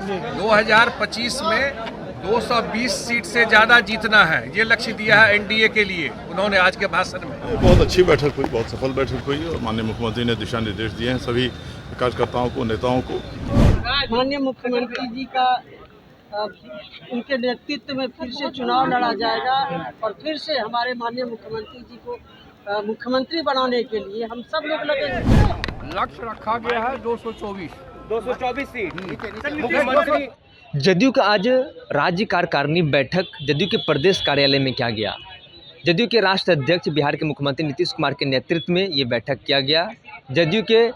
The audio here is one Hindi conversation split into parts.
2025 में 220 सीट से ज्यादा जीतना है, ये लक्ष्य दिया है एनडीए के लिए उन्होंने आज के भाषण में। बहुत अच्छी बैठक हुई, बहुत सफल बैठक हुई और माननीय मुख्यमंत्री ने दिशा निर्देश दिए हैं सभी कार्यकर्ताओं को, नेताओं को। माननीय मुख्यमंत्री जी का उनके नेतृत्व में फिर से चुनाव लड़ा जाएगा और फिर से हमारे माननीय मुख्यमंत्री जी को मुख्यमंत्री बनाने के लिए हम सब लोग लगे। लक्ष्य रखा गया है 224 सीट। मुख्यमंत्री जदयू का आज राज्य कार्यकारिणी बैठक जदयू के प्रदेश कार्यालय में किया गया। जदयू के राष्ट्रीय अध्यक्ष बिहार के मुख्यमंत्री नीतीश कुमार के नेतृत्व में ये बैठक किया गया। जदयू के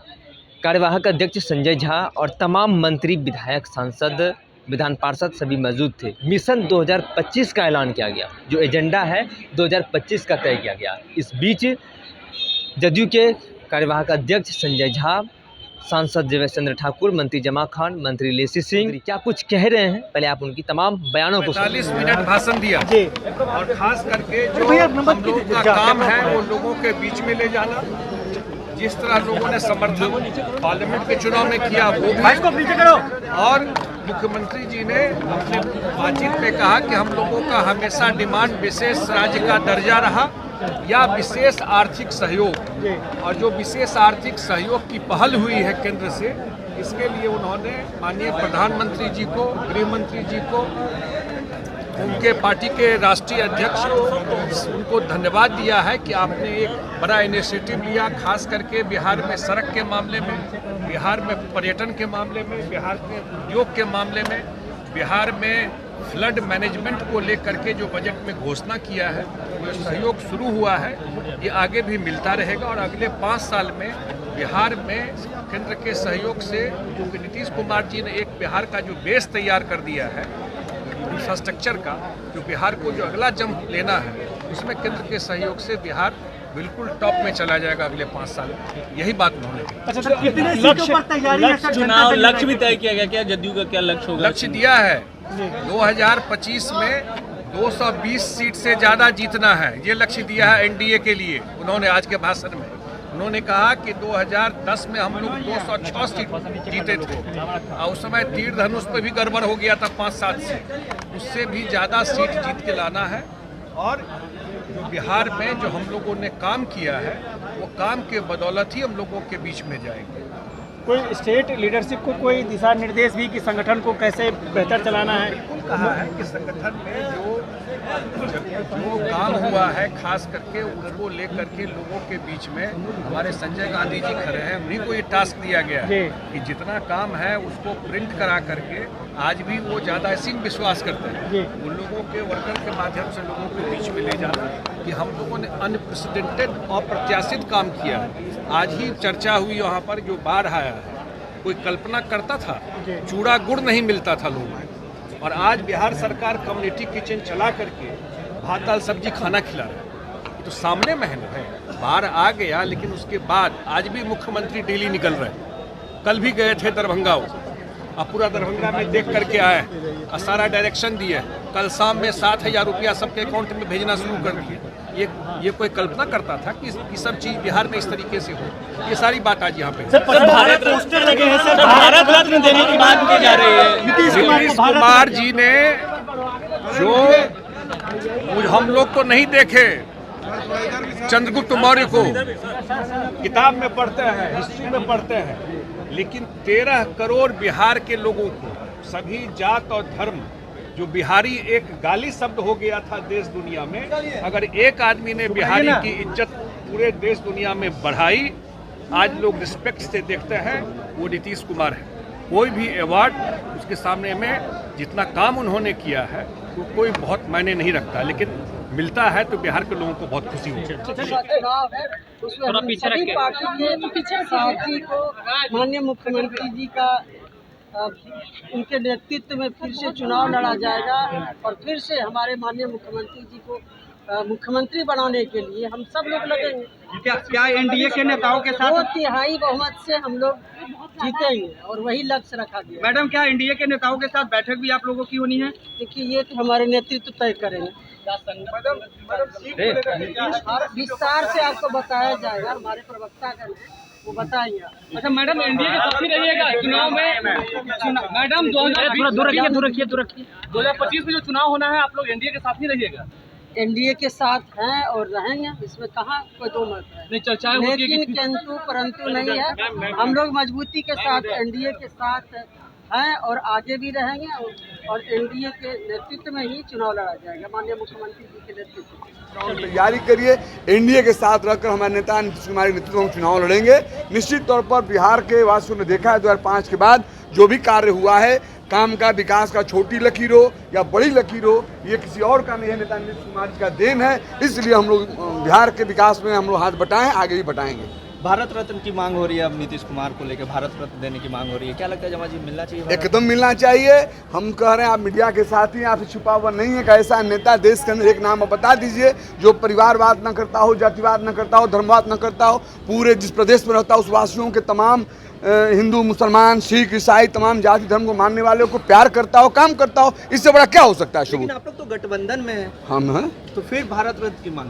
कार्यवाहक अध्यक्ष संजय झा और तमाम मंत्री, विधायक, सांसद, विधान पार्षद सभी मौजूद थे। मिशन 2025 का ऐलान किया गया, जो एजेंडा है 2025 का तय किया गया। इस बीच जदयू के कार्यवाहक अध्यक्ष संजय झा, सांसद देवेश चंद्र ठाकुर, मंत्री जमा खान, मंत्री लेसी सिंह क्या कुछ कह रहे हैं, पहले आप उनकी तमाम बयानों को 40 मिनट भाषण दिया और खास करके जो हम लोगों का काम है वो लोगों के बीच में ले जाना। जिस तरह लोगों ने समर्थन पार्लियामेंट के चुनाव में किया वो भी, और मुख्यमंत्री जी ने अपने बातचीत में कहा कि हम लोगों का हमेशा डिमांड विशेष राज्य का दर्जा रहा या विशेष आर्थिक सहयोग, और जो विशेष आर्थिक सहयोग की पहल हुई है केंद्र से, इसके लिए उन्होंने माननीय प्रधानमंत्री जी को, गृह मंत्री जी को, उनके पार्टी के राष्ट्रीय अध्यक्ष को उनको धन्यवाद दिया है कि आपने एक बड़ा इनिशिएटिव लिया, खास करके बिहार में सड़क के मामले में, बिहार में पर्यटन के मामले में, बिहार के उद्योग के मामले में, बिहार में फ्लड मैनेजमेंट को लेकर के जो बजट में घोषणा किया है, वो सहयोग शुरू हुआ है, ये आगे भी मिलता रहेगा। और अगले 5 साल में बिहार में केंद्र के सहयोग से, क्योंकि नीतीश कुमार जी ने एक बिहार का जो बेस तैयार कर दिया है इंफ्रास्ट्रक्चर का, जो बिहार को जो अगला जंप लेना है, उसमें केंद्र के सहयोग से बिहार बिल्कुल टॉप में चला जाएगा अगले 5 साल में। यही बात उन्होंने चुनाव लक्ष्य भी तय किया गया, क्या जदयू का क्या लक्ष्य होगा? लक्ष्य दिया है 2025 में 220 सीट से ज्यादा जीतना है, ये लक्ष्य दिया है एनडीए के लिए उन्होंने आज के भाषण में। उन्होंने कहा कि 2010 में हम लोग 206 सीट जीते थे और उस समय तीर धनुष पे भी गड़बड़ हो गया था 5-7 से, उससे भी ज़्यादा सीट जीत के लाना है। और जो बिहार में जो हम लोगों ने काम किया है, वो काम के बदौलत ही हम लोगों के बीच में जाएंगे। कोई स्टेट लीडरशिप को कोई दिशा निर्देश भी कि संगठन को कैसे बेहतर चलाना है? बिल्कुल कहा है कि संगठन में जो काम हुआ है, खास करके उसको लेकर के लोगों के बीच में हमारे संजय गांधी जी खड़े हैं, उन्हीं को ये टास्क दिया गया है कि जितना काम है उसको प्रिंट करा करके, आज भी वो ज़्यादा इसी में विश्वास करते हैं, उन लोगों के वर्कर के माध्यम से लोगों के बीच में ले जाना कि हम लोगों ने अनप्रेसिडेंटेड, अप्रत्याशित काम किया है। आज ही चर्चा हुई वहाँ पर, जो बाढ़ आया है, कोई कल्पना करता था, चूड़ा गुड़ नहीं मिलता था लोगों को, और आज बिहार सरकार कम्युनिटी किचन चला करके भात दाल सब्जी खाना खिला रहा है। तो सामने मेहनत है, बाढ़ आ गया लेकिन उसके बाद आज भी मुख्यमंत्री डेली निकल रहे हैं। कल भी गए थे दरभंगा, अब पूरा दरभंगा में देख करके आए और सारा डायरेक्शन दिए। कल शाम में 7,000 रुपया सबके अकाउंट में भेजना शुरू कर दिए। ये कोई कल्पना करता था कि सब चीज बिहार में इस तरीके से हो? ये सारी बात आज यहाँ पे भारत रत्न देने की बात की जा रही है। नीतीश कुमार जी ने जो हम लोग तो नहीं देखे, चंद्रगुप्त मौर्य को किताब में पढ़ते हैं, हिस्ट्री में पढ़ते हैं, लेकिन 13 करोड़ बिहार के लोगों को, सभी जात और धर्म, जो बिहारी एक गाली शब्द हो गया था देश दुनिया में, अगर एक आदमी ने बिहारी की इज्जत पूरे देश दुनिया में बढ़ाई, आज लोग रिस्पेक्ट से देखते हैं, वो नीतीश कुमार है। कोई भी अवार्ड उसके सामने में, जितना काम उन्होंने किया है वो कोई बहुत मायने नहीं रखता, लेकिन मिलता है तो बिहार के लोगों को बहुत खुशी होती है। चुनाव है उसमें हम सभी पार्टी के साथी को माननीय मुख्यमंत्री जी का उनके नेतृत्व में फिर से चुनाव लड़ा जाएगा और फिर से हमारे माननीय मुख्यमंत्री जी को मुख्यमंत्री बनाने के लिए हम सब लोग लगेंगे। क्या एनडीए के नेताओं के साथ 2/3 बहुमत से हम लोग जीतेंगे और वही लक्ष्य रखा गया। मैडम, क्या एनडीए के नेताओं के साथ बैठक भी आप लोगों की होनी है? देखिए, ये तो हमारे नेतृत्व तय करेंगे। विस्तार से आपको बताया जाएगा, हमारे प्रवक्ता का वो बताएंगे। अच्छा मैडम, एनडीए के साथ ही रहिएगा चुनाव में? मैडम 2025 में जो चुनाव होना है, आप लोग एनडीए के साथ ही रहिएगा? एनडीए के साथ हैं और रहेंगे, इसमें कहाँ कोई दो मत है। नहीं, चर्चाएं होती है लेकिन किंतु परंतु नहीं है, हम लोग मजबूती के साथ एनडीए के साथ हैं और आगे भी रहेंगे और एनडीए के नेतृत्व में ही चुनाव लड़ा जाएगा, माननीय मुख्यमंत्री जी के नेतृत्व में। तैयारी करिए, एनडीए के साथ रहकर हमारे नेता नीतीश कुमार के नेतृत्व में चुनाव लड़ेंगे। निश्चित तौर पर बिहार के वासियों ने देखा है 2005 के बाद जो भी कार्य हुआ है, काम का विकास का, छोटी लकीर हो या बड़ी लकीर हो, ये किसी और का नहीं है, नेता नीतीश कुमार जी का देन है। इसलिए हम लोग बिहार के विकास में हम लोग हाथ बटाएं, आगे भी बटाएंगे। भारत रत्न की मांग हो रही है अब नीतीश कुमार को लेकर, भारत रत्न देने की मांग हो रही है, क्या लगता है जमा जी मिलना चाहिए? एकदम मिलना चाहिए। हम कह रहे हैं आप मीडिया के साथ ही, आपसे छुपा हुआ नहीं है। ऐसा नेता देश के अंदर एक नाम आप बता दीजिए जो परिवारवाद न करता हो, जातिवाद न करता हो, धर्मवाद न करता हो, पूरे जिस प्रदेश में रहता हो उस वासियों के तमाम हिंदू, मुसलमान, सिख, ईसाई, तमाम जाति धर्म को मानने वालों को प्यार करता हो, काम करता हो। इससे बड़ा क्या हो सकता है? शुभ, लेकिन आप लोग तो गठबंधन में हैं, हम हैं तो फिर भारत रत्न की मांग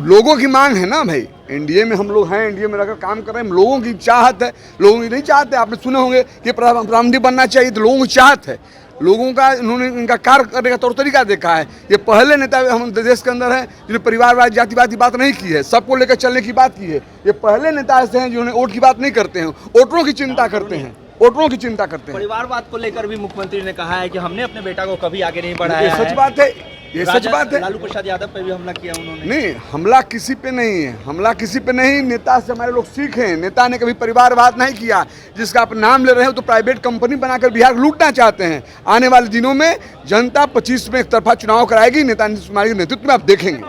लोगों की मांग है ना भाई। एनडीए में हम लोग हैं, एनडीए में रहकर काम कर रहे हैं, लोगों की चाहत है। लोगों की नहीं चाहते, आपने सुने होंगे कि प्रधानमंत्री बनना चाहिए, तो लोगों की चाहत है। लोगों का उन्होंने इनका कार्य करने का तौर तरीका देखा है। ये पहले नेता हम देश के अंदर हैं जिन्होंने परिवारवाद, जातिवाद की बात नहीं की है, सबको लेकर चलने की बात की है। ये पहले नेता ऐसे हैं जिन्होंने वोट की बात नहीं करते हैं, वोटरों की चिंता करते हैं, वोटरों की चिंता करते हैं। परिवारवाद को लेकर भी मुख्यमंत्री ने कहा है कि हमने अपने बेटा को कभी आगे नहीं बढ़ाया है। ये सच बात है, ये सच बात है। लालू प्रसाद यादव पे भी हमला किया उन्होंने। नहीं, हमला किसी पे नहीं है, हमला किसी पे नहीं। नेता से हमारे लोग सीखे, नेता ने कभी परिवारवाद नहीं किया। जिसका आप नाम ले रहे हो तो प्राइवेट कंपनी बनाकर बिहार लूटना चाहते हैं। आने वाले दिनों में जनता 25 में एक तरफा चुनाव कराएगी, नेता नीतीश कुमार के नेतृत्व में आप देखेंगे।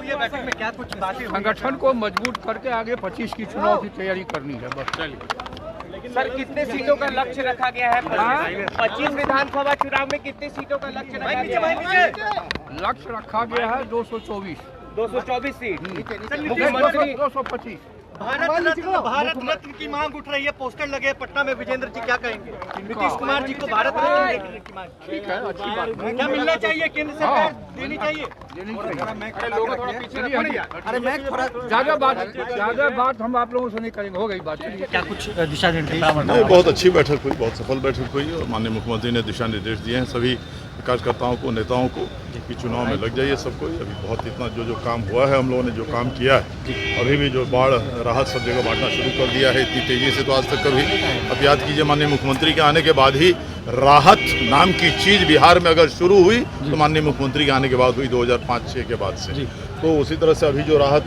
संगठन को मजबूत करके आगे 25 की चुनाव की तैयारी करनी है, बस। चलिए सर, कितने सीटों का लक्ष्य रखा गया है? 25 विधानसभा चुनाव में कितने सीटों का लक्ष्य रखा गया है? लक्ष्य रखा गया है 224 सीट। मुख्यमंत्री 225। भारत रत्न की मांग उठ रही है, पोस्टर लगे पटना में। विजेंद्र जी क्या कहेंगे? नीतीश कुमार जी को भारत रत्न देने की मांग। ठीक है, अच्छी बात है। क्या मिलना चाहिए? केंद्र सरकार देनी चाहिए। अरे मैं ज्यादा बात हम आप लोगों से नहीं करेंगे, हो गई बात। चलिए, क्या कुछ दिशा निर्देश? बहुत अच्छी बैठक हुई, बहुत सफल बैठक हुई और माननीय मुख्यमंत्री ने दिशा निर्देश दिए हैं सभी कार्यकर्ताओं को, नेताओं को कि चुनाव में लग जाइए सबको। अभी बहुत इतना जो काम हुआ है, हम लोगों ने जो काम किया है, अभी भी जो बाढ़ राहत सब जगह बांटना शुरू कर दिया है इतनी तेज़ी से, तो आज तक कभी। अब याद कीजिए, माननीय मुख्यमंत्री के आने के बाद ही राहत नाम की चीज़ बिहार में अगर शुरू हुई तो माननीय मुख्यमंत्री के आने के बाद हुई, 2005-06 के बाद से। तो उसी तरह से अभी जो राहत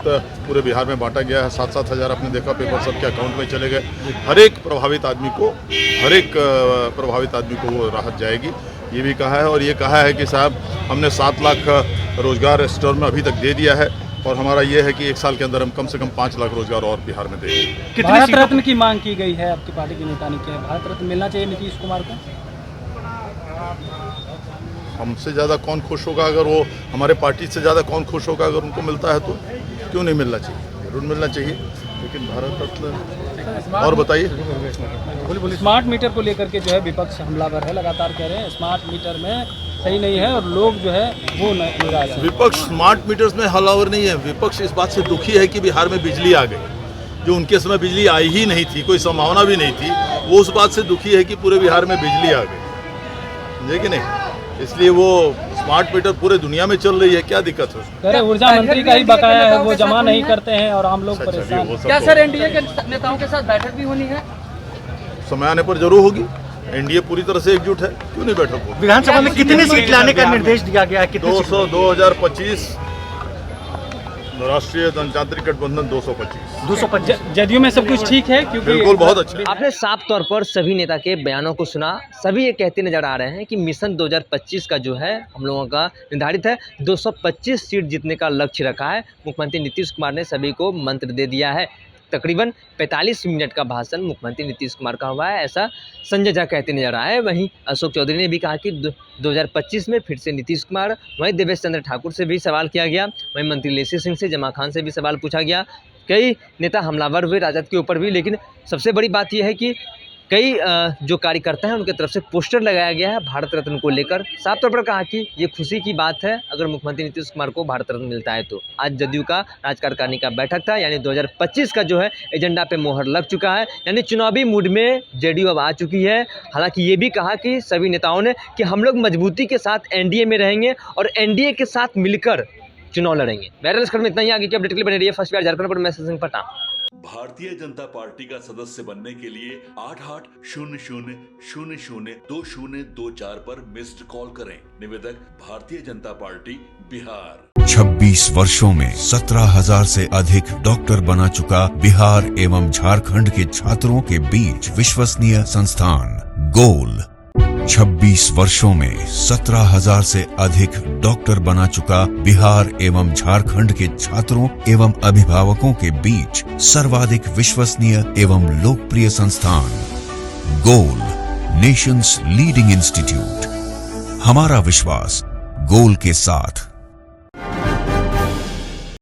पूरे बिहार में बांटा गया है, 7-7 हज़ार आपने देखा पेपर सबके अकाउंट में चले गए। हर एक प्रभावित आदमी को वो राहत जाएगी, ये भी कहा है। और ये कहा है कि साहब हमने 7 लाख रोजगार स्टोर में अभी तक दे दिया है और हमारा ये है कि 1 साल के अंदर हम कम से कम 5 लाख रोजगार और बिहार में देंगे। भारत रत्न की मांग की गई है, आपकी पार्टी के नेता ने किया है। भारत रत्न मिलना चाहिए नीतीश कुमार को। हमसे ज़्यादा कौन खुश होगा? अगर वो हमारे पार्टी से ज़्यादा कौन खुश होगा अगर उनको मिलता है तो? क्यों नहीं मिलना चाहिए? जरूर मिलना चाहिए। लेकिन भारत रत्न और बताइए। स्मार्ट मीटर को लेकर के जो है विपक्ष हमलावर है, लगातार कह रहे हैं स्मार्ट मीटर में सही नहीं है और लोग जो है वो नाराज है। विपक्ष स्मार्ट मीटर्स में हमलावर नहीं है। विपक्ष इस बात से दुखी है कि बिहार में बिजली आ गई, जो उनके समय बिजली आई ही नहीं थी, कोई संभावना भी नहीं थी। वो उस बात से दुखी है कि पूरे बिहार में बिजली आ गई, समझे कि नहीं? इसलिए वो स्मार्ट मीटर पूरे दुनिया में चल रही है, क्या दिक्कत है? ऊर्जा मंत्री का ही बकाया है, वो जमा नहीं करते हैं और आम लोग परेशान। क्या सर एनडीए के नेताओं के साथ बैठक भी होनी है? समय आने पर जरूर होगी। एनडीए पूरी तरह से एकजुट है, क्यों नहीं बैठक होगी? विधानसभा में कितनी सीट लाने का निर्देश दिया गया है? 2025 राष्ट्रीय जनतांत्रिक गठबंधन 225। जदयू में सब कुछ ठीक है क्योंकि बिल्कुल बहुत अच्छा। आपने साफ तौर पर सभी नेता के बयानों को सुना। सभी ये कहते नजर आ रहे हैं कि मिशन 2025 का जो है हम लोगों का निर्धारित है, 225 सीट जीतने का लक्ष्य रखा है। मुख्यमंत्री नीतीश कुमार ने सभी को मंत्र दे दिया है। तकरीबन 45 मिनट का भाषण मुख्यमंत्री नीतीश कुमार का हुआ है, ऐसा संजय झा कहते नजर आए। वहीं अशोक चौधरी ने भी कहा कि 2025 में फिर से नीतीश कुमार। वहीं देवेश चंद्र ठाकुर से भी सवाल किया गया। वहीं मंत्री लेसी सिंह से, जमा खान से भी सवाल पूछा गया। कई नेता हमलावर हुए राजद के ऊपर भी, लेकिन सबसे बड़ी बात यह है कि कई जो कार्यकर्ता हैं उनके तरफ से पोस्टर लगाया गया है भारत रत्न को लेकर। साफ तौर पर कहा कि ये खुशी की बात है अगर मुख्यमंत्री नीतीश कुमार को भारत रत्न मिलता है तो। आज जदयू का कार्यकारिणी का बैठक था, यानी 2025 का जो है एजेंडा पे मोहर लग चुका है, यानी चुनावी मूड में जेडीयू अब आ चुकी है। हालांकि ये भी कहा कि सभी नेताओं ने कि हम लोग मजबूती के साथ एनडीए में रहेंगे और एनडीए के साथ मिलकर चुनाव लड़ेंगे। वायरल खबर में इतना ही। आगे की अपडेट के लिए बने रहिए फर्स्ट बिहार झारखंड पर। मैं सिंह पटा। भारतीय जनता पार्टी का सदस्य बनने के लिए 8800002024 पर मिस्ड कॉल करें। निवेदक भारतीय जनता पार्टी बिहार। 26 वर्षों में 17,000 से अधिक डॉक्टर बना चुका बिहार एवं झारखंड के छात्रों के बीच विश्वसनीय संस्थान गोल। 26 वर्षों में 17,000 से अधिक डॉक्टर बना चुका बिहार एवं झारखंड के छात्रों एवं अभिभावकों के बीच सर्वाधिक विश्वसनीय एवं लोकप्रिय संस्थान गोल, नेशंस लीडिंग इंस्टीट्यूट। हमारा विश्वास गोल के साथ।